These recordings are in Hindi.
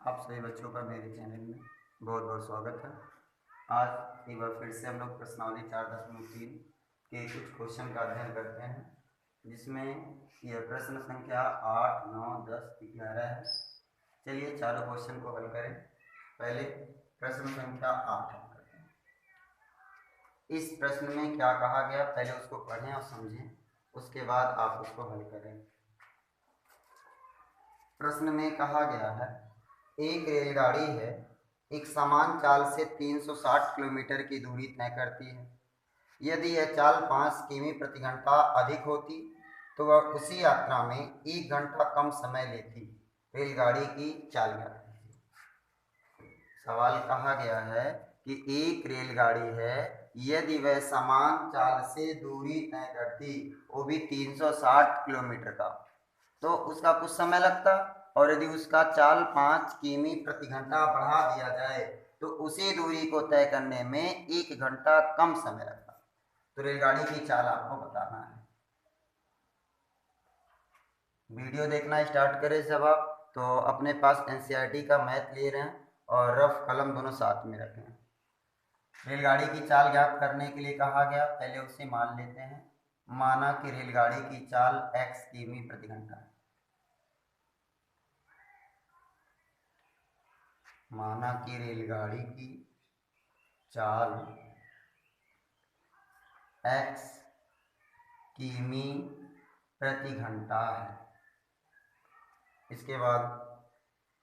आप सभी बच्चों का मेरे चैनल में बहुत बहुत स्वागत है। आज एक बार फिर से हम लोग प्रश्नावली 4.3 के कुछ क्वेश्चन का अध्ययन करते हैं, जिसमें यह प्रश्न संख्या 8, 9, 10, 11 है। चलिए चारों क्वेश्चन को हल करें। पहले प्रश्न संख्या 8 हल करते हैं। इस प्रश्न में क्या कहा गया पहले उसको पढ़ें और समझें, उसके बाद आप उसको हल करें। प्रश्न में कहा गया है, एक रेलगाड़ी है, एक समान चाल से 360 किलोमीटर की दूरी तय करती है। यदि यह चाल 5 किमी प्रति घंटा अधिक होती तो वह उसी यात्रा में 1 घंटा कम समय लेती। रेलगाड़ी की चाल क्या है? सवाल कहा गया है कि एक रेलगाड़ी है, यदि वह समान चाल से दूरी तय करती, वो भी 360 किलोमीटर का, तो उसका कुछ समय लगता, और यदि उसका चाल 5 किमी प्रति घंटा बढ़ा दिया जाए तो उसी दूरी को तय करने में 1 घंटा कम समय लगता। तो रेलगाड़ी की चाल आपको बताना है। वीडियो देखना स्टार्ट करें जब आप तो अपने पास एनसीईआरटी का मैथ ले रहे हैं और रफ कलम दोनों साथ में रखें। रेलगाड़ी की चाल ज्ञात करने के लिए कहा गया, पहले उसे मान लेते हैं। माना कि रेलगाड़ी की चाल x किमी प्रति घंटा है। माना कि रेलगाड़ी की चाल x किमी प्रति घंटा है। इसके बाद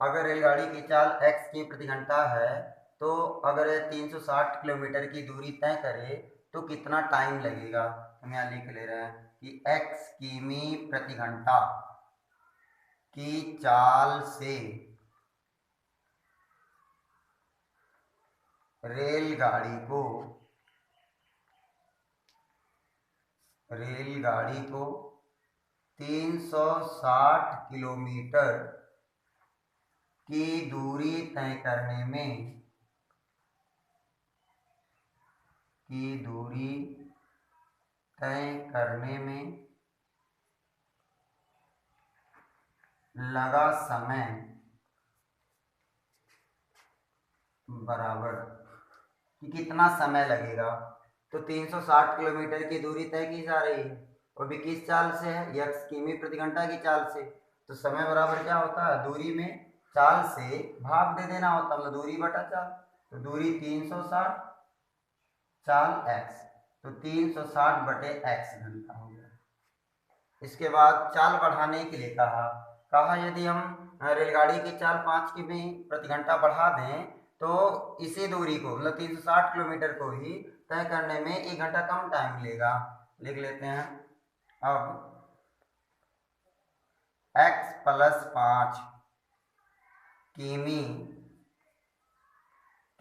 अगर रेलगाड़ी की चाल x किमी प्रति घंटा है, तो अगर 360 किलोमीटर की दूरी तय करे तो कितना टाइम लगेगा। हम यहाँ लिख ले रहे हैं कि x किमी प्रति घंटा की चाल से रेलगाड़ी को 360 किलोमीटर की दूरी तय करने में लगा समय बराबर कि कितना समय लगेगा। तो 360 किलोमीटर की दूरी तय की जा रही है और भी किस चाल से है, x किमी प्रति घंटा की चाल से। तो समय बराबर क्या होता है, दूरी में चाल से भाग दे देना होता है, मतलब दूरी बटा चाल। तो दूरी 360, चाल x, तो 360 बटे x घंटा हो गया। इसके बाद चाल बढ़ाने के लिए कहा यदि हम रेलगाड़ी की चाल 5 किमी प्रति घंटा बढ़ा दें तो इसी दूरी को, मतलब 360 किलोमीटर को ही तय करने में 1 घंटा कम टाइम लेगा। लिख लेते हैं। अब x + 5 किमी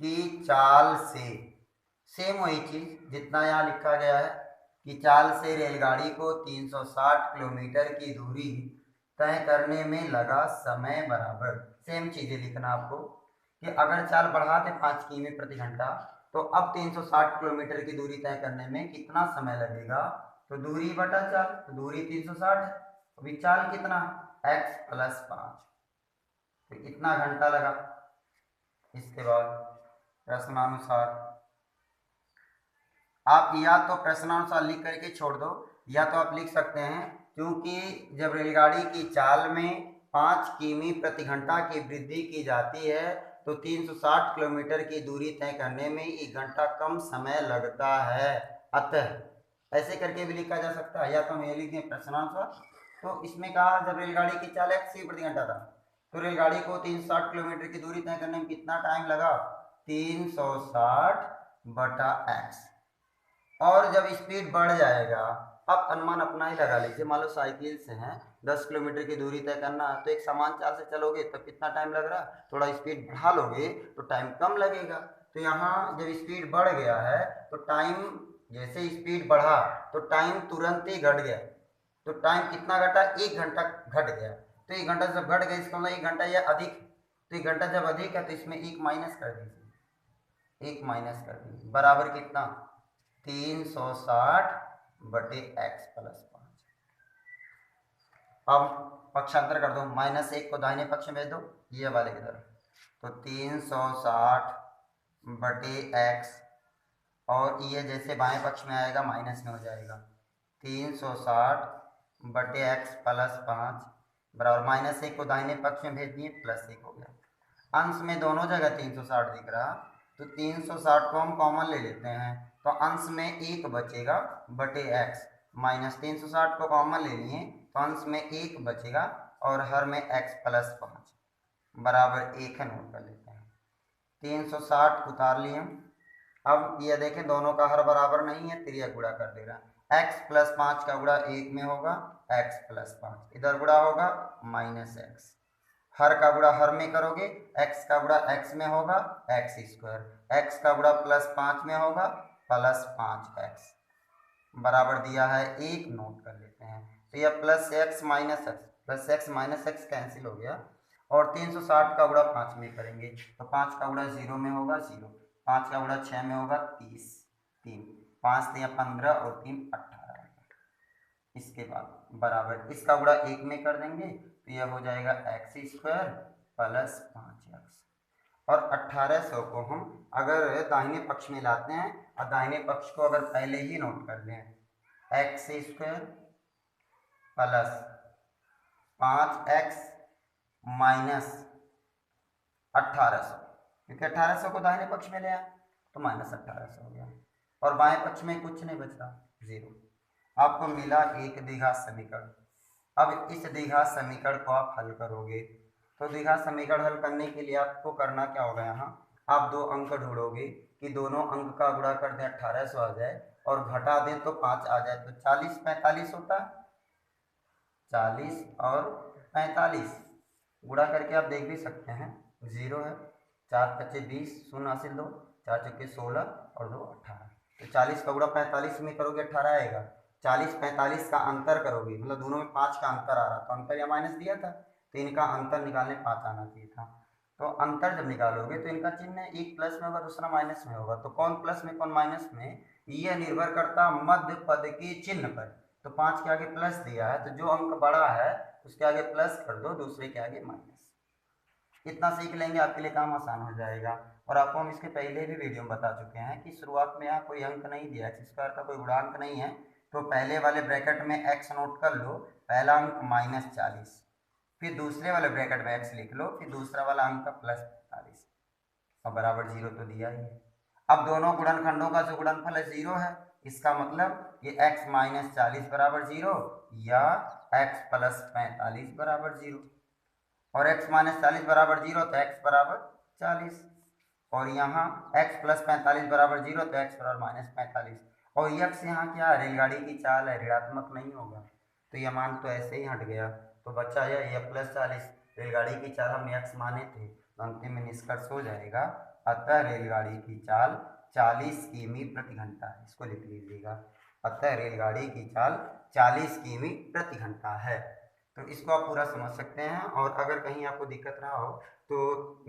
की चाल से, सेम वही चीज जितना यहाँ लिखा गया है कि चाल से रेलगाड़ी को 360 किलोमीटर की दूरी तय करने में लगा समय बराबर, सेम चीजें लिखना आपको कि अगर चाल बढ़ा दे 5 किमी प्रति घंटा तो अब 360 किलोमीटर की दूरी तय करने में कितना समय लगेगा। तो दूरी बटा चाल, तो दूरी 360 है, अभी चाल कितना, x + 5, तो इतना घंटा लगा। इसके बाद प्रश्नानुसार आप या तो प्रश्नानुसार लिख करके छोड़ दो, या तो आप लिख सकते हैं क्योंकि जब रेलगाड़ी की चाल में 5 किमी प्रति घंटा की वृद्धि की जाती है तो 360 किलोमीटर की दूरी तय करने में 1 घंटा कम समय लगता है। अतः ऐसे करके भी लिखा जा सकता है, या तो हम ये लिख दें प्रश्नानुसार। तो इसमें कहा जब रेलगाड़ी की चाल x किमी प्रति घंटा था तो रेलगाड़ी को 360 किलोमीटर की दूरी तय करने में कितना टाइम लगा, 360 बटा x। और जब स्पीड बढ़ जाएगा, अब अनुमान अपना ही लगा लीजिए, मान लो साइकिल से हैं 10 किलोमीटर की दूरी तय करना है तो एक समान चाल से चलोगे तब कितना टाइम लग रहा है, थोड़ा स्पीड बढ़ा लोगे तो टाइम कम लगेगा। तो यहाँ जब स्पीड बढ़ गया है तो टाइम, जैसे स्पीड बढ़ा तो टाइम तुरंत ही घट गया। तो टाइम कितना घटा, 1 घंटा घट गया। तो 1 घंटा जब घट गया इसका मतलब 1 घंटा यह अधिक, तो 1 घंटा जब अधिक है तो इसमें 1 माइनस कर दीजिए, 1 माइनस कर दीजिए बराबर कितना, 360 बटे x + 5। अब पक्षांतर कर दो, -1 को दाहिने पक्ष में भेज दो, ये वाले की तरफ, तो 360 बटे x, और ये जैसे बाएं पक्ष में आएगा माइनस में हो जाएगा। 360 बटे x प्लस 5 बराबर माइनस 1 को दाहिने पक्ष में भेज दिए, प्लस 1 हो गया। अंश में दोनों जगह 360 दिख रहा, तो 360 को हम कॉमन ले लेते हैं, तो अंश में 1 बचेगा बटे x, माइनस 360 को कॉमन ले लिए तो अंश में 1 बचेगा और हर में x प्लस 5 बराबर 1 है, नोट कर लेते हैं। 360 उतार लिए। अब ये देखें दोनों का हर बराबर नहीं है, त्रिया गुणा कर दे रहा है। x प्लस 5 का गुणा 1 में होगा x प्लस 5, इधर गुणा होगा माइनस x, हर का गुणा हर में करोगे, x का गुणा x में होगा x स्क्वायर, x का गुणा प्लस 5 में होगा प्लस 5x बराबर दिया है 1, नोट कर लेते हैं। तो यह plus x minus x cancel हो गया, और 360 का गुणा 5 में करेंगे तो 5 का गुणा 0 में होगा 0, 5 का गुणा 6 में होगा 30, 3 5 3 15 और 3 18। इसके बाद बराबर इसका गुणा 1 में कर देंगे तो यह हो जाएगा x स्क्वायर प्लस 5x, और 1800 को हम अगर दाहिने पक्ष में लाते हैं और दाहिने पक्ष को अगर पहले ही नोट कर लें, x square plus 5x minus 1800, क्योंकि 1800 को दाहिने पक्ष में ले आए तो माइनस 1800 हो गया, और बाएं पक्ष में कुछ नहीं बच रहा, 0। आपको मिला एक द्विघात समीकरण। अब इस द्विघात समीकरण को आप हल करोगे, तो द्विघात समीकरण हल करने के लिए आपको करना क्या होगा, यहाँ आप दो अंक ढूंढोगे कि दोनों अंक का गुणा कर दें 1800 आ जाए और घटा दें तो 5 आ जाए, तो 40 45 होता है, 40 और 45 गुणा करके आप देख भी सकते हैं, 0 है, 4 पच्चे 20, 0 हासिल 2, 4 चौके 16 और 2 18, तो 40 का गुणा 45 में करोगे 18 आएगा। 40 45 का अंतर करोगे, मतलब दोनों में 5 का अंतर आ रहा, तो अंतर या माइनस दिया था तो इनका अंतर निकालने 5 आना चाहिए था, तो अंतर जब निकालोगे तो इनका चिन्ह एक प्लस में होगा दूसरा माइनस में होगा, तो कौन प्लस में कौन माइनस में यह निर्भर करता मध्य पद के चिन्ह पर। तो 5 के आगे प्लस दिया है तो जो अंक बड़ा है उसके आगे प्लस कर दो, दूसरे के आगे माइनस। इतना सीख लेंगे आपके लिए काम आसान हो जाएगा। और आपको हम इसके पहले भी वीडियो में बता चुके हैं कि शुरुआत में यहाँ कोई अंक नहीं दिया, x स्क्वायर का कोई गुणांक नहीं है, तो पहले वाले ब्रैकेट में x नोट कर लो, पहला अंक -40, फिर दूसरे वाले ब्रैकेट में x लिख लो, फिर दूसरा वाला अंक का +45 और बराबर 0 तो दिया ही है। अब दोनों गुणनखंडों का जो गुणनफल है 0 है, इसका मतलब ये x -40 बराबर 0 या x + 45 बराबर 0, और x -40 बराबर 0 तो x बराबर 40, और यहाँ x + 45 बराबर 0 तो x बराबर -45, और x यहाँ क्या है, रेलगाड़ी की चाल है, ऋणात्मक नहीं होगा, तो यह मान तो ऐसे ही हट गया, तो बच्चा यह +40 रेलगाड़ी की चाल हमने x माने थे, तो अंतिम में निष्कर्ष हो जाएगा अतः रेलगाड़ी की चाल 40 किमी प्रति घंटा है, इसको लिख लीजिएगा, अतः रेलगाड़ी की चाल 40 किमी प्रति घंटा है। तो इसको आप पूरा समझ सकते हैं, और अगर कहीं आपको दिक्कत रहा हो तो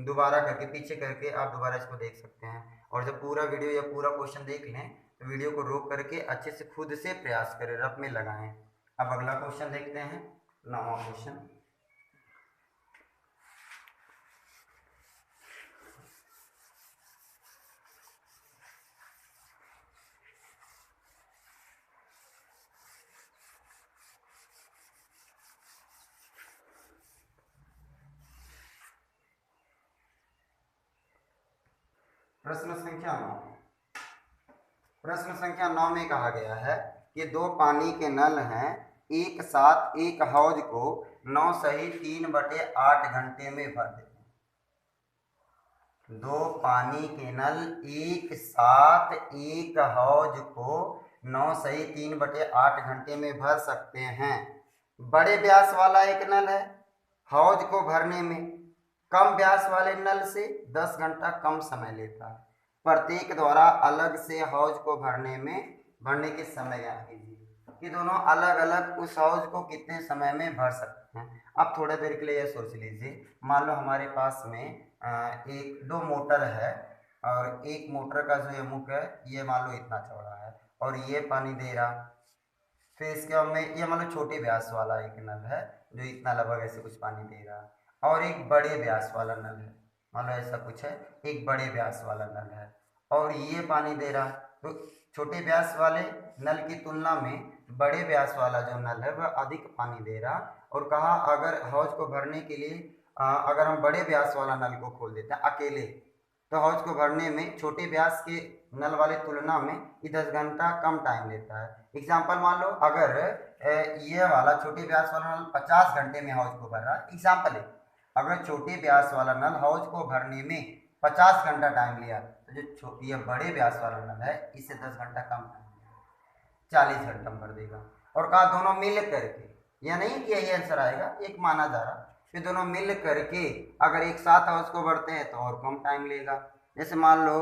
दोबारा करके पीछे करके आप दोबारा इसको देख सकते हैं, और जब पूरा वीडियो या पूरा क्वेश्चन देख लें तो वीडियो को रोक करके अच्छे से खुद से प्रयास करें, रफ में लगाएं। अब अगला क्वेश्चन देखते हैं, 9वां क्वेश्चन। प्रश्न संख्या 9। प्रश्न संख्या 9 में कहा गया है कि दो पानी के नल हैं, एक साथ एक हौज को 9 सही 3/8 घंटे में भर देते हैं। दो पानी के नल एक साथ एक हौज को 9 सही 3/8 घंटे में भर सकते हैं। बड़े व्यास वाला एक नल है, हौज को भरने में कम व्यास वाले नल से 10 घंटा कम समय लेता है। प्रत्येक द्वारा अलग से हौज को भरने के समय ज्ञात कीजिए कि दोनों अलग अलग उस हौज को कितने समय में भर सकते हैं। अब थोड़ा देर के लिए यह सोच लीजिए, मान लो हमारे पास में दो मोटर है, और एक मोटर का जो ये मुख है ये मान लो इतना चौड़ा है और ये पानी दे रहा, फिर इसके में ये मान लो छोटे व्यास वाला एक नल है जो इतना लगभग ऐसे कुछ पानी दे रहा, और एक बड़े व्यास वाला नल है मान लो ऐसा कुछ है, एक बड़े व्यास वाला नल है और ये पानी दे रहा, तो छोटे व्यास वाले नल की तुलना में बड़े व्यास वाला जो नल है वह अधिक पानी दे रहा। और कहा अगर हौज को भरने के लिए अगर हम बड़े व्यास वाला नल को खोल देते हैं अकेले, तो हौज को भरने में छोटे व्यास के नल वाले तुलना में ये 10 घंटा कम टाइम लेता है। एग्जाम्पल मान लो अगर ये वाला छोटे व्यास वाला नल 50 घंटे में हौज को भर रहा है, एग्जाम्पल है, अगर छोटे व्यास वाला नल हौज को भरने में 50 घंटा टाइम लिया, तो जो ये बड़े व्यास वाला नल है इससे 10 घंटा कम टाइम लिया, 40 घंटा भर देगा। और कहा दोनों मिल करके, यह नहीं कि यही आंसर आएगा, एक माना जा रहा, फिर दोनों मिल करके अगर एक साथ हौज को भरते हैं तो और कम टाइम लेगा। जैसे मान लो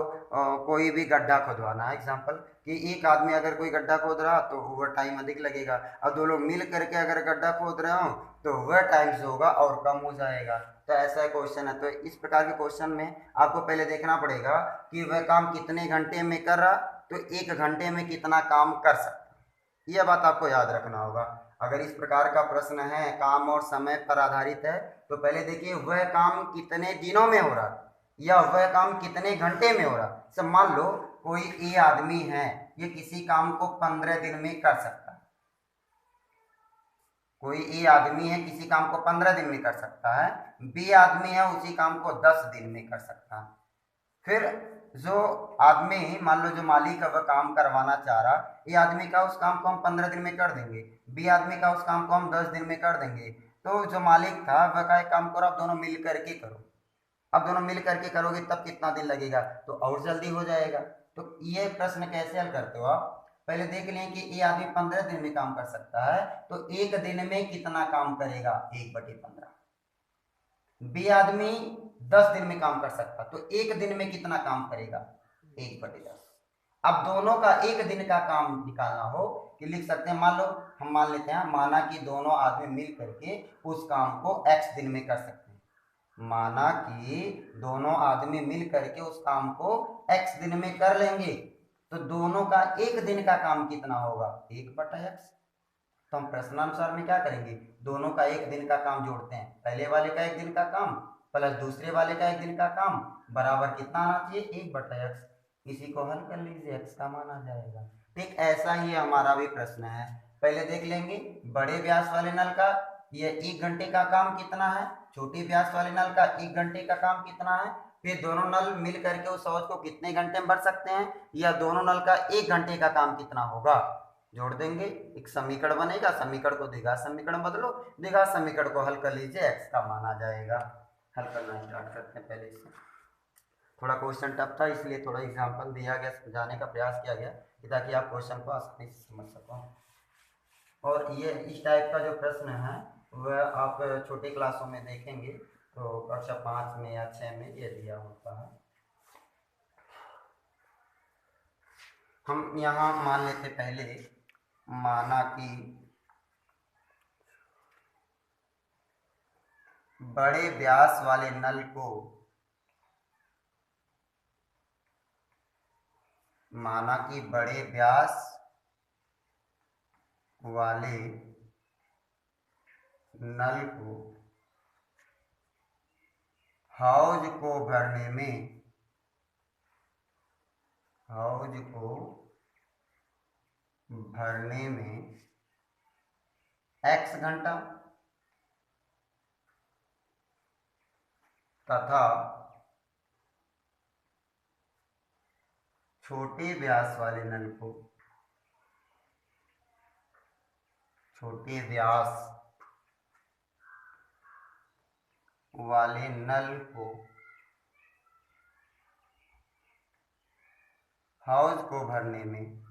कोई भी गड्ढा खोदवाना है, एग्जाम्पल कि एक आदमी अगर कोई गड्ढा खोद रहा तो ओवर टाइम अधिक लगेगा, और दो लोग मिल करके अगर गड्ढा खोद रहे हो तो वह टाइम जो होगा और कम हो जाएगा। तो ऐसा क्वेश्चन है। तो इस प्रकार के क्वेश्चन में आपको पहले देखना पड़ेगा कि वह काम कितने घंटे में कर रहा, तो 1 घंटे में कितना काम कर सकता, यह बात आपको याद रखना होगा। अगर इस प्रकार का प्रश्न है, काम और समय पर आधारित है, तो पहले देखिए वह काम कितने दिनों में हो रहा या वह काम कितने घंटे में हो रहा। सब मान लो कोई ए आदमी है, ये किसी काम को 15 दिन में कर सकता है, कोई ए आदमी है किसी काम को 15 दिन में कर सकता है, बी आदमी है उसी काम को 10 दिन में कर सकता है। फिर जो आदमी मान लो जो मालिक है वह काम करवाना चाह रहा, ये आदमी का उस काम को हम 15 दिन में कर देंगे, बी आदमी का उस काम को हम 10 दिन में कर देंगे। तो जो मालिक था वह का एक काम करो, आप दोनों मिल करके करो, अब दोनों मिल करके करोगे तब कितना दिन लगेगा, तो और जल्दी हो जाएगा। तो ये प्रश्न कैसे हल करते हो आप, पहले देख लें कि ये आदमी 15 दिन में काम कर सकता है, तो एक दिन में कितना काम करेगा, 1/15। बी आदमी 10 दिन में काम कर सकता, तो एक दिन में कितना काम करेगा, 1/10। अब दोनों का एक दिन का काम निकालना हो कि लिख सकते हैं, मान लो हम मान लेते हैं, माना कि दोनों आदमी मिल करके उस काम को x दिन में कर सकते हैं, माना कि दोनों आदमी मिल करके उस काम को x दिन में कर लेंगे, तो दोनों का एक दिन का काम कितना होगा, 1/x। तो हम प्रश्नानुसार में क्या करेंगे, दोनों का एक दिन का काम जोड़ते हैं, पहले वाले का एक दिन का काम प्लस दूसरे वाले का एक दिन का काम बराबर कितना आना चाहिए, 1/x। इसी को हल कर लीजिए, x का मान आ जाएगा। ठीक ऐसा ही हमारा भी प्रश्न है। पहले देख लेंगे बड़े व्यास वाले नल का ये 1 घंटे का काम कितना है, छोटे व्यास वाले नल का 1 घंटे का काम कितना है, फिर दोनों नल मिल करके उस हौज को कितने घंटे में भर सकते हैं, या दोनों नल का 1 घंटे का काम कितना होगा, जोड़ देंगे, एक समीकरण बनेगा, समीकरण को द्विघात समीकरण बदलो, द्विघात समीकरण को हल कर लीजिए, x का मान आ जाएगा। हल करना स्टार्ट करते हैं। पहले इससे थोड़ा क्वेश्चन टफ था, इसलिए थोड़ा एग्जांपल दिया गया, समझाने का प्रयास किया गया कि ताकि आप क्वेश्चन को आसानी से समझ सको। और ये इस टाइप का जो प्रश्न है वह आप छोटे क्लासों में देखेंगे, तो कक्षा 5 में या 6 में ये दिया होता है। हम यहाँ मान लेते पहले, माना कि बड़े व्यास वाले नल को, माना कि बड़े व्यास वाले नल को हौज को भरने में, हौज को भरने में x घंटा तथा छोटे व्यास वाले नल को, छोटे व्यास वाले नल को हौज को भरने में,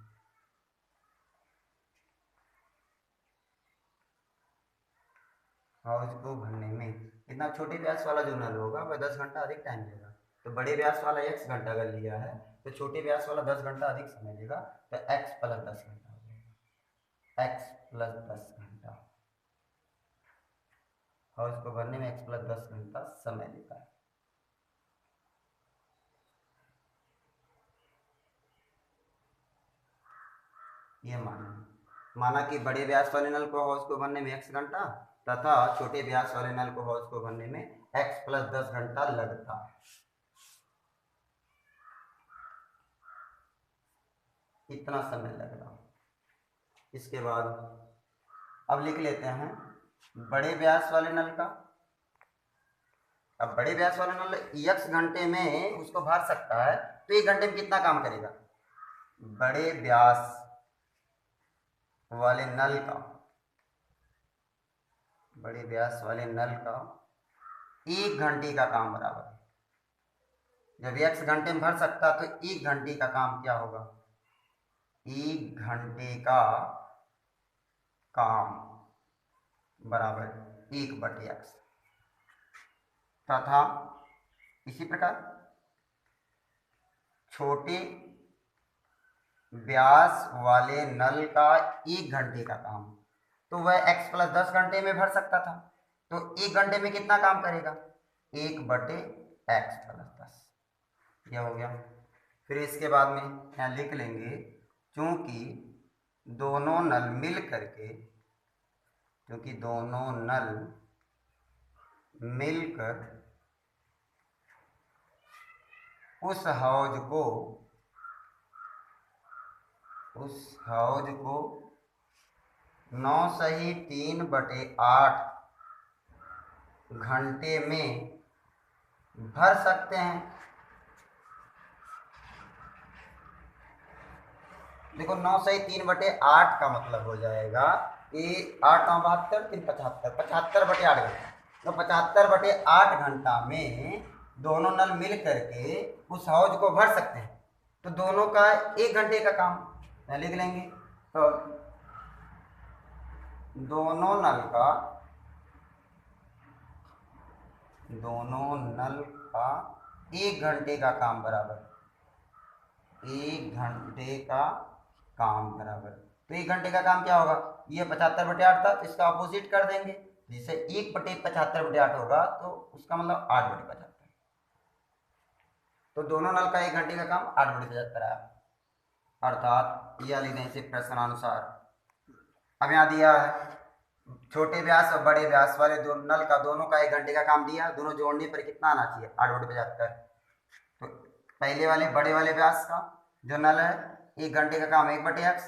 हौज को भरने में इतना छोटे व्यास वाला जो नल होगा वह 10 घंटा अधिक टाइम लेगा। तो बड़े व्यास वाला x घंटा अगर लिया है तो छोटे व्यास वाला 10 घंटा अधिक समय लेगा, तो x + 10 घंटा हो जाएगा, x + 10 घंटा, हौज को भरने में x + 10 घंटा समय लेता है। ये माना कि बड़े व्यास वाले नल को हौज को भरने में x घंटा तथा छोटे व्यास वाले नल को हौज को भरने में x + 10 घंटा लगता है। इतना समय लग रहा। इसके बाद अब लिख लेते हैं बड़े व्यास वाले नल का। अब बड़े व्यास वाला नल x घंटे में उसको भर सकता है, तो 1 घंटे में कितना काम करेगा? बड़े व्यास वाले नल का, बड़े व्यास वाले नल का 1 घंटे का काम बराबर है। जब x घंटे में भर सकता तो 1 घंटे का काम क्या होगा? 1 घंटे का काम बराबर 1/x। तथा इसी प्रकार छोटे व्यास वाले नल का 1 घंटे का काम, तो वह x + 10 घंटे में भर सकता था, तो 1 घंटे में कितना काम करेगा? 1/x + 10। यह हो गया। फिर इसके बाद में यहाँ लिख लेंगे चूंकि दोनों नल मिल करके, क्योंकि दोनों नल मिलकर उस हौज को 9 सही 3/8 घंटे में भर सकते हैं। देखो 9 सही 3/8 का मतलब हो जाएगा कि 8 9 72 3 75 75/8 घंटा। तो 75/8 घंटा में दोनों नल मिल करके उस हौज को भर सकते हैं, तो दोनों का 1 घंटे का काम लिख लेंगे। तो दोनों नल का 1 घंटे का काम बराबर 1 घंटे का काम बराबर। तो 1 घंटे का काम क्या होगा? ये 75/8 था, तो इसका अपोजिट कर देंगे, जिससे 1/75/8 होगा, तो उसका मतलब 8/75। तो दोनों नल का 1 घंटे का काम 8/75 आया, अर्थात यह लिख दें इसे प्रश्नानुसार। अब यहाँ दिया है छोटे व्यास और बड़े व्यास वाले दो नल का दोनों का 1 घंटे का काम दिया, दोनों जोड़ने पर कितना आना चाहिए? 8/75। तो पहले वाले बड़े वाले व्यास का जो नल है 1 घंटे का काम 1/x,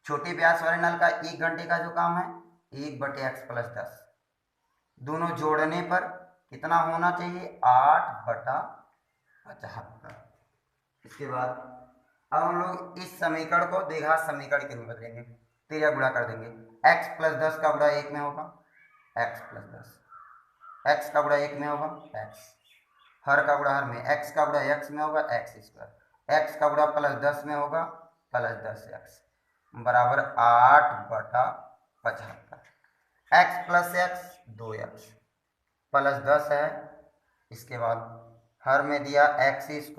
छोटे व्यास वाले नल का 1 घंटे का जो काम है 1/x + 10, दोनों जोड़ने पर कितना होना चाहिए? 8/75। इसके बाद अब हम लोग इस समीकरण को द्विघात समीकरण के रूप में बदलेंगे, तिर्या गुणा कर देंगे। x + 10 का गुणा 1 में होगा x + 10, x का गुणा 1 में होगा x, हर का गुणा हर में, x का गुणा x में होगा x², x का गुणा +10 में होगा +10x बराबर 8/75। x + x 2x +10 है। इसके बाद हर में दिया x² +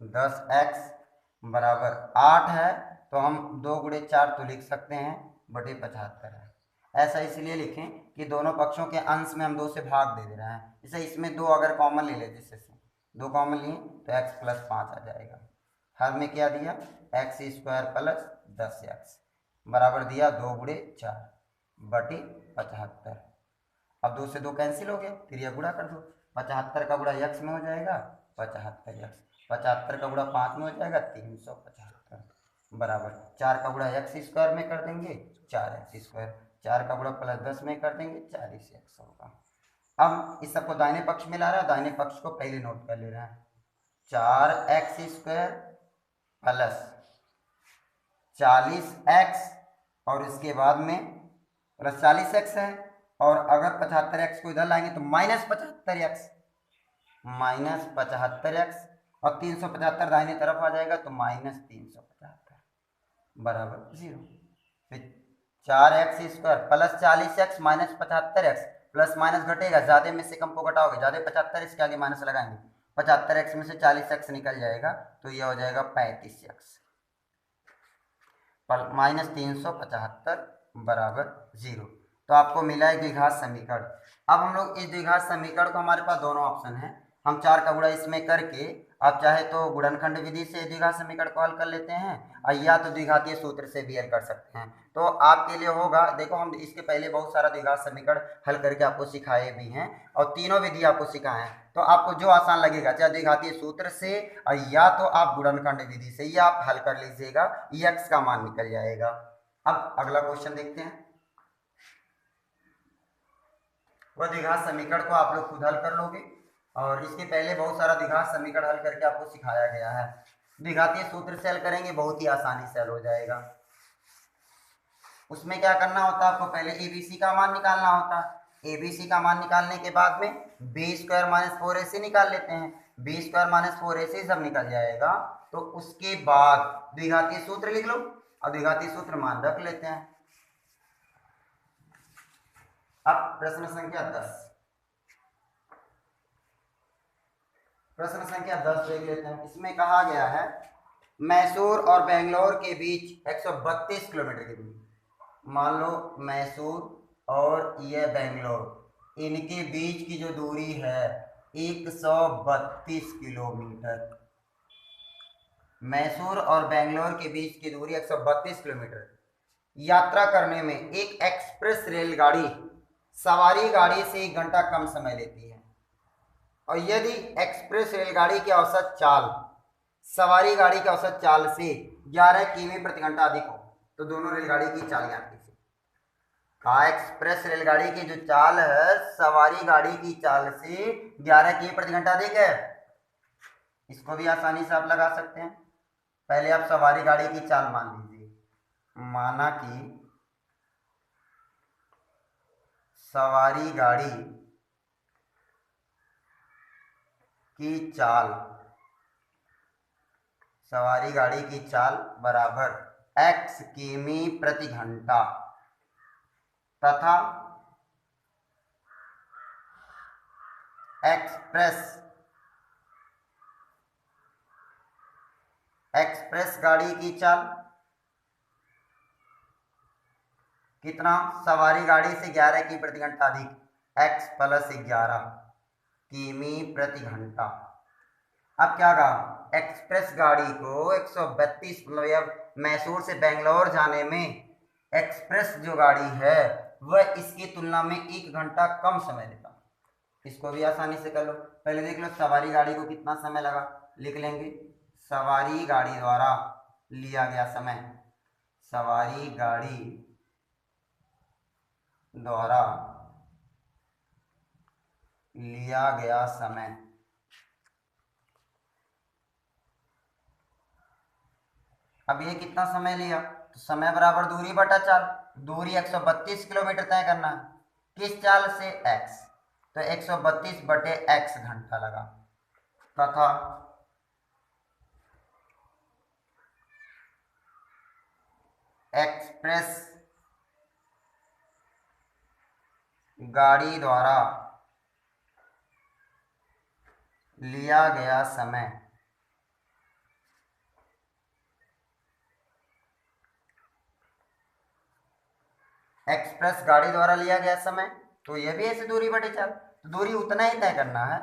10x बराबर 8 है, तो हम 2 × 4 तो लिख सकते हैं /75 है। ऐसा इसलिए लिखें कि दोनों पक्षों के अंश में हम 2 से भाग दे रहे हैं। इसे इसमें 2 अगर कॉमन ले लेते, जिससे 2 कॉमन लिए तो x + 5 आ जाएगा। हर में क्या दिया? x² + 10x बराबर दिया 2 × 4 /75। अब 2 से 2 कैंसिल हो गया, फिर यह गुणा कर दो। 75 का गुणा x में हो जाएगा 75x, 75 का गुणा 5 में हो जाएगा 375 बराबर 4 का गुणा x² में कर देंगे 4x², 4 का गुणा +10 में कर देंगे 40x होगा। अब इस सबको दाहिने पक्ष में ला रहा है, दाहिने पक्ष को पहले नोट कर ले रहे हैं। 4x² + 40x और इसके बाद में +40x है, और अगर 75x को इधर लाएंगे तो -75x, और 375 दाहिने तरफ आ जाएगा तो -375 बराबर 0। फिर 4x² + 40x -75x, plus minus घटेगा, ज्यादा में से कम को घटाओगे, ज्यादा 75 इसके आगे माइनस लगाएंगे, 75x में से 40x निकल जाएगा तो यह हो जाएगा 35x -375 बराबर 0। तो आपको मिला है द्विघात समीकरण। अब हम लोग इस द्विघात समीकरण को, हमारे पास दोनों ऑप्शन है, हम 4 का गुणा इसमें करके आप चाहे तो गुणनखंड विधि से द्विघात समीकरण को हल कर लेते हैं और या तो द्विघातीय सूत्र से भी हल कर सकते हैं। तो आपके लिए होगा, देखो हम इसके पहले बहुत सारा द्विघात समीकरण हल करके आपको सिखाए भी हैं और तीनों विधि आपको सिखाए हैं, तो आपको जो आसान लगेगा चाहे द्विघातीय सूत्र से और या तो आप गुणनखंड विधि से, या आप हल कर लीजिएगा, x का मान निकल जाएगा। अब अगला क्वेश्चन देखते हैं। वह द्विघात समीकरण को आप लोग खुद हल कर लोगे और इसके पहले बहुत सारा द्विघात समीकरण हल करके आपको सिखाया गया है। द्विघातीय सूत्र से हल करेंगे, बहुत ही आसानी से हल हो जाएगा। उसमें क्या करना होता है, आपको पहले एबीसी का मान निकालना होता है। एबीसी का मान निकालने के बाद में बी स्क्वायर माइनस 4ac निकाल लेते हैं। बी स्क्वायर माइनस 4ac जब निकल जाएगा तो उसके बाद द्विघातीय सूत्र लिख लो और द्विघातीय सूत्र मान रख लेते हैं। अब प्रश्न संख्या 10, प्रश्न संख्या 10 देख लेते हैं। इसमें कहा गया है मैसूर और बेंगलोर के बीच 132 किलोमीटर की दूरी। मान लो मैसूर और यह बेंगलोर, इनके बीच की जो दूरी है 132 किलोमीटर। मैसूर और बेंगलोर के बीच की दूरी 132 किलोमीटर। यात्रा करने में एक एक्सप्रेस रेलगाड़ी सवारी गाड़ी से 1 घंटा कम समय लेती है और यदि एक्सप्रेस रेलगाड़ी की औसत चाल सवारी गाड़ी की औसत चाल से 11 किमी प्रति घंटा अधिक हो तो दोनों रेलगाड़ी की चाल ज्ञात कीजिए। कहा एक्सप्रेस रेलगाड़ी की जो चाल है सवारी गाड़ी की चाल से 11 किमी प्रति घंटा अधिक है। इसको भी आसानी से आप लगा सकते हैं। पहले आप सवारी गाड़ी की चाल मान लीजिए, माना कि सवारी गाड़ी की चाल, सवारी गाड़ी की चाल बराबर x किमी प्रति घंटा तथा एक्सप्रेस गाड़ी की चाल कितना, सवारी गाड़ी से 11 किमी प्रति घंटा अधिक, x प्लस 11 किमी प्रति घंटा। अब क्या कहा, एक्सप्रेस गाड़ी को 132 मतलब मैसूर से बेंगलोर जाने में एक्सप्रेस जो गाड़ी है वह इसकी तुलना में 1 घंटा कम समय लेता। इसको भी आसानी से कर लो। पहले देख लो सवारी गाड़ी को कितना समय लगा, लिख लेंगे सवारी गाड़ी द्वारा लिया गया समय, सवारी गाड़ी द्वारा लिया गया समय। अब ये कितना समय लिया, तो समय बराबर दूरी बटा चाल। दूरी 132 किलोमीटर तय करना है, किस चाल से, x, तो 132 बटे x घंटा लगा तथा एक्सप्रेस गाड़ी द्वारा लिया गया समय एक्सप्रेस गाड़ी द्वारा लिया गया समय, तो यह भी ऐसे दूरी बटे चाल, तो दूरी उतना ही तय करना है।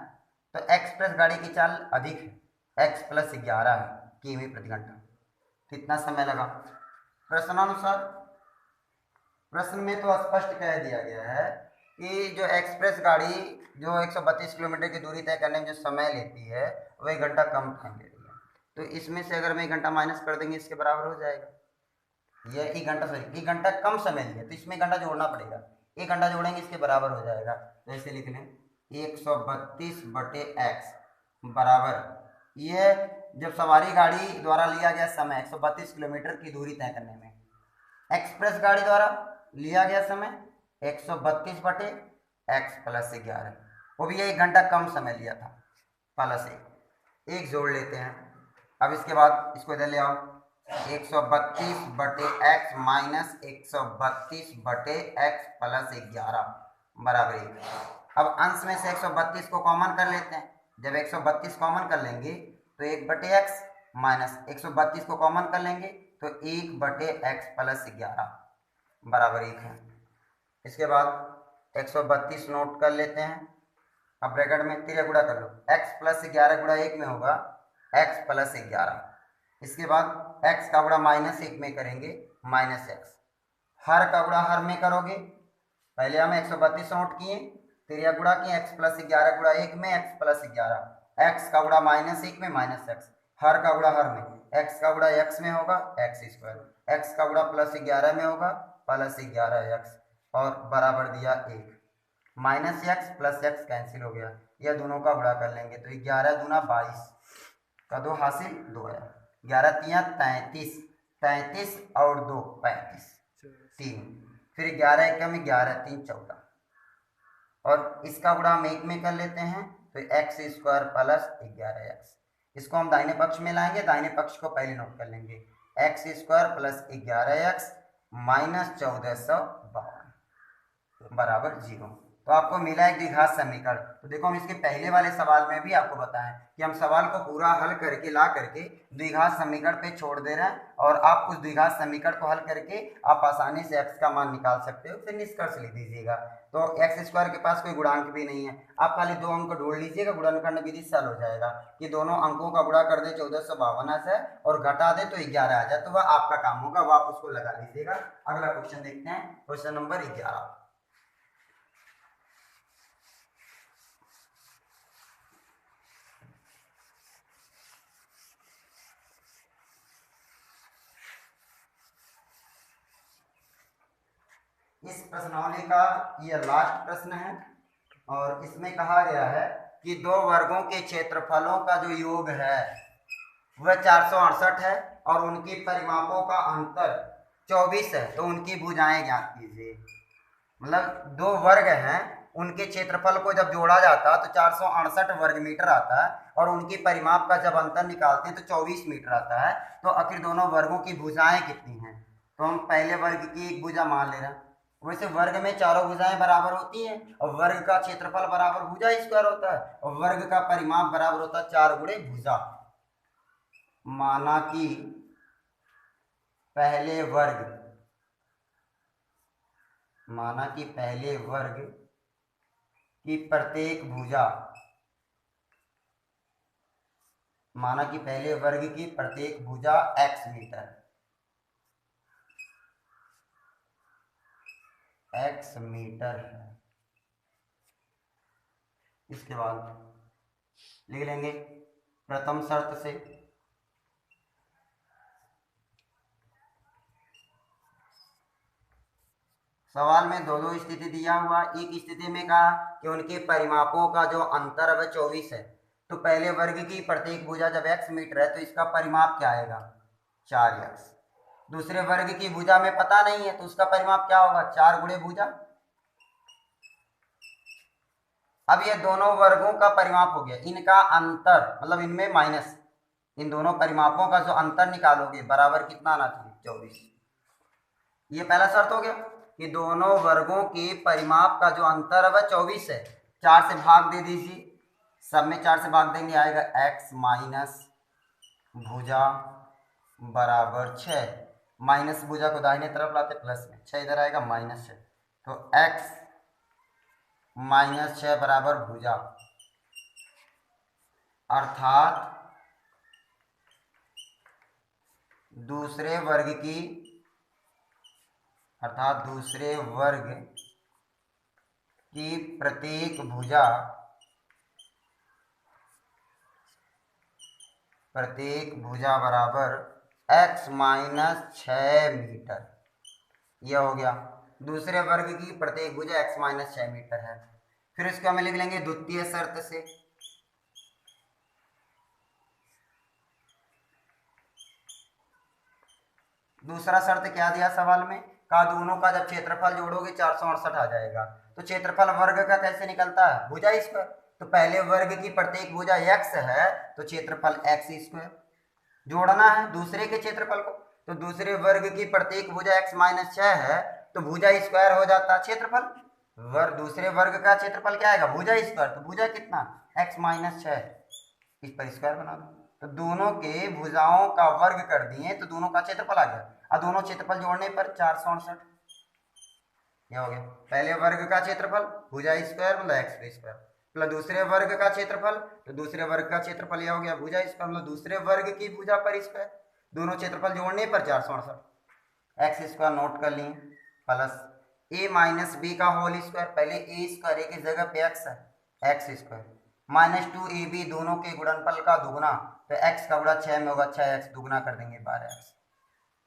तो एक्सप्रेस गाड़ी की चाल अधिक है, x प्लस 11 किमी प्रति घंटा, कितना समय लगा। प्रश्नानुसार प्रश्न में तो स्पष्ट कह दिया गया है कि जो एक्सप्रेस गाड़ी जो 132 किलोमीटर की दूरी तय करने में जो समय लेती है वह 1 घंटा कम टाइम ले रही है, तो इसमें से अगर हम 1 घंटा माइनस कर देंगे इसके बराबर हो जाएगा। यह 1 घंटा, सॉरी 1 घंटा कम समय लिया तो इसमें 1 घंटा जोड़ना पड़ेगा, 1 घंटा जोड़ेंगे इसके बराबर हो जाएगा। तो ऐसे लिख लें 132 बटे x बराबर, यह जब सवारी गाड़ी द्वारा लिया गया समय 132 किलोमीटर की दूरी तय करने में, एक्सप्रेस गाड़ी द्वारा लिया गया समय 132 बटे x प्लस 11, वो भी 1 घंटा कम समय लिया था, प्लस 1 जोड़ लेते हैं। अब इसके बाद इसको इधर ले आओ, 132 बटे x माइनस 132 बटे x प्लस 11 बराबर 1। अब अंश में से 132 को कॉमन कर लेते हैं। जब 132 कॉमन कर लेंगे तो 1 बटे x माइनस 132 को कॉमन कर लेंगे तो 1 बटे x प्लस 11 बराबर 1 है। इसके बाद 132 नोट कर लेते हैं। अब ब्रैकेट में 3 गुणा कर लो, x प्लस 11 गुणा 1 में होगा x प्लस 11। इसके बाद x का गुणा -1 में करेंगे -x, हर का गुणा हर में करोगे, पहले हम 132 नोट किए, फिर यह गुणा किए x प्लस 11 गुणा 1 में x प्लस 11, x का गुणा -1 में -x, हर का गुणा हर में, x का गुणा x में होगा x स्क्वायर, x का गुणा प्लस 11 में होगा प्लस 11x, और बराबर दिया 1, -x प्लस x कैंसिल हो गया, यह दोनों का गुणा कर लेंगे तो 11 दूना 22 का 2 हासिल 2 है, 11 तिया 33, 33 और 2 35, 3, फिर 11 एकम में 11 3 14, और इसका गुणा हम 1 में कर लेते हैं तो x स्क्वायर प्लस 11x, इसको हम दाहिने पक्ष में लाएंगे, दाहिने पक्ष को पहले नोट कर लेंगे, x square plus 11x minus 1452 बराबर 0। तो आपको मिला एक द्विघात समीकरण। तो देखो हम इसके पहले वाले सवाल में भी आपको बताएं कि हम सवाल को पूरा हल करके ला करके द्विघात समीकरण पे छोड़ दे रहे हैं, और आप उस द्विघात समीकरण को हल करके आप आसानी से x का मान निकाल सकते हो, फिर निष्कर्ष लिख दीजिएगा। तो x स्क्वायर के पास कोई गुणांक भी नहीं है, आप खाली 2 अंक ढूंढ लीजिएगा, गुणनखंड विधि से हल हो जाएगा कि दोनों अंकों का गुणा कर दे 1452 से और घटा दे तो 11 आ जाए, तो वह आपका काम होगा, वह आप उसको लगा लीजिएगा। अगला क्वेश्चन देखते हैं, क्वेश्चन नंबर 11। इस प्रश्नावली का यह लास्ट प्रश्न है, और इसमें कहा गया है कि 2 वर्गों के क्षेत्रफलों का जो योग है वह 468 है और उनकी परिमापों का अंतर 24 है, तो उनकी भुजाएं ज्ञात कीजिए। मतलब 2 वर्ग हैं, उनके क्षेत्रफल को जब जोड़ा जाता है तो 468 वर्ग मीटर आता है, और उनकी परिमाप का जब अंतर निकालते हैं तो 24 मीटर आता है। तो आखिर दोनों वर्गों की भुजाएं कितनी हैं? तो हम पहले वर्ग की एक भुजा मान ले रहे हैं, वैसे वर्ग में चारों भुजाएं बराबर होती हैं, और वर्ग का क्षेत्रफल बराबर भुजा स्क्वायर होता है, और वर्ग का परिमाप बराबर होता है 4 गुणे भुजा। माना कि पहले वर्ग की प्रत्येक भुजा, माना कि पहले वर्ग की प्रत्येक भुजा x मीटर है। इसके बाद लिख लेंगे प्रथम शर्त से सवाल में 2 स्थिति दिया हुआ। एक स्थिति में कहा कि उनके परिमापों का जो अंतर है 24 है, तो पहले वर्ग की प्रत्येक भुजा जब x मीटर है तो इसका परिमाप क्या आएगा 4x। दूसरे वर्ग की भुजा में पता नहीं है तो उसका परिमाप क्या होगा 4 गुणे भुजा। अब ये दोनों वर्गों का परिमाप हो गया, इनका अंतर मतलब इनमें माइनस, इन दोनों परिमापों का जो अंतर निकालोगे बराबर कितना आना चाहिए 24। ये पहला शर्त हो गया कि दोनों वर्गों के परिमाप का जो अंतर है वह 24 है। 4 से भाग दे दीजिए, सब में 4 से भाग देंगे आएगा x माइनस भुजा बराबर 6, माइनस भुजा को दाहिने तरफ लाते प्लस में, 6 इधर आएगा -6, तो x -6 बराबर भुजा, अर्थात दूसरे वर्ग की प्रत्येक भुजा बराबर x -6 मीटर। यह हो गया दूसरे वर्ग की प्रत्येक भुजा x -6 मीटर है। फिर इसको हमें लिख लेंगे द्वितीय शर्त से। दूसरा शर्त क्या दिया सवाल में, का दोनों का जब क्षेत्रफल जोड़ोगे 468 आ जाएगा, तो क्षेत्रफल वर्ग का कैसे निकलता है भुजा स्क्वायर। तो पहले वर्ग की प्रत्येक भुजा x है तो क्षेत्रफल x स्क्वायर, जोड़ना है दूसरे के क्षेत्रफल को, तो दूसरे वर्ग की प्रत्येक भुजा x -6 है तो भुजा स्क्वायर हो जाता है क्षेत्रफल। दूसरे वर्ग का क्षेत्रफल क्या आएगा भुजा स्क्वायर, तो भुजा कितना x -6, इस पर स्क्वायर बना दो, तो दोनों के भुजाओं का वर्ग कर दिए तो दोनों का क्षेत्रफल आ गया। और दोनों क्षेत्रफल जोड़ने पर 468, यह हो गया पहले वर्ग का क्षेत्रफल भुजा स्क्वायर मतलब x स्क्वायर, प्लस दूसरे वर्ग का क्षेत्रफल, तो दूसरे वर्ग का क्षेत्रफल यह हो गया भुजा स्क्वायर, मतलब दूसरे वर्ग की भुजा पर स्क्वायर, दोनों क्षेत्रफल जोड़ने पर 468 एक्स स्क्वायर नोट कर लिए, प्लस ए माइनस बी का होल स्क्वायर, पहले ए स्क्वायर ए की जगह पे एक्स है, एक्स स्क्वायर माइनस 2ab दोनों के गुणनफल का दुगुना, तो एक्स का गुणा 6 में होगा 6x दुगुना कर देंगे 12x,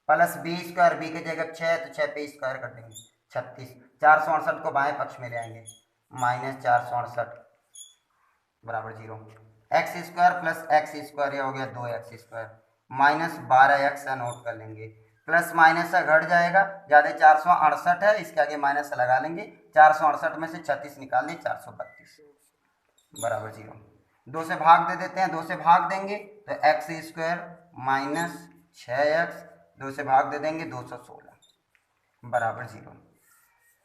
plus B square B की जगह 6 तो 6 पे स्क्वायर कर देंगे 36, 468 को बाएं पक्ष में ले आएंगे, माइनस 468 बराबर 0, x square plus x square ये हो गया 2x square minus 12x note कर लेंगे, प्लस माइनस से घट जाएगा, ज्यादा 468 है, इसके आगे माइनस लगा लेंगे, 468 में से 36 निकाल दें 432 बराबर 0, 2 से भाग दे देते हैं, 2 से भाग देंगे तो एक्स स्क्वायर माइनस 6x, 2 से भाग दे देंगे 216 बराबर 0।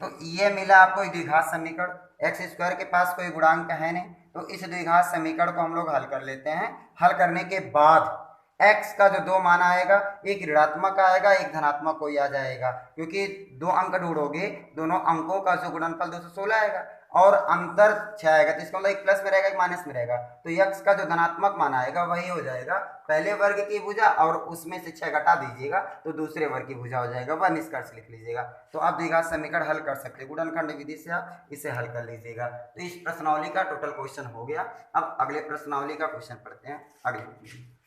तो ये मिला आपको द्विघात समीकरण, एक्स स्क्वायर के पास कोई गुणांक है नहीं, तो इस द्विघात समीकरण को हम लोग हल कर लेते हैं। हल करने के बाद x का जो दो मान आएगा, एक ऋणात्मक आएगा एक धनात्मक कोई आ जाएगा, क्योंकि दो अंक ढूंढोगे, दोनों अंकों का जो गुणनफल 216 आएगा और अंतर 6 आएगा, तो इसका मतलब एक प्लस में रहेगा एक माइनस में रहेगा, तो x का जो धनात्मक मान आएगा वही हो जाएगा पहले वर्ग की भुजा और उसमें से 6 घटा दीजिएगा तो दूसरे वर्ग की भुजा हो जाएगा, वह निष्कर्ष लिख लीजिएगा। तो आप द्विघात समीकरण हल कर सकते हैं, गुणनखंड विधि से आप इसे हल कर लीजिएगा। तो इस प्रश्नावली का टोटल क्वेश्चन हो गया। अब अगले प्रश्नावली का क्वेश्चन पढ़ते हैं अगले।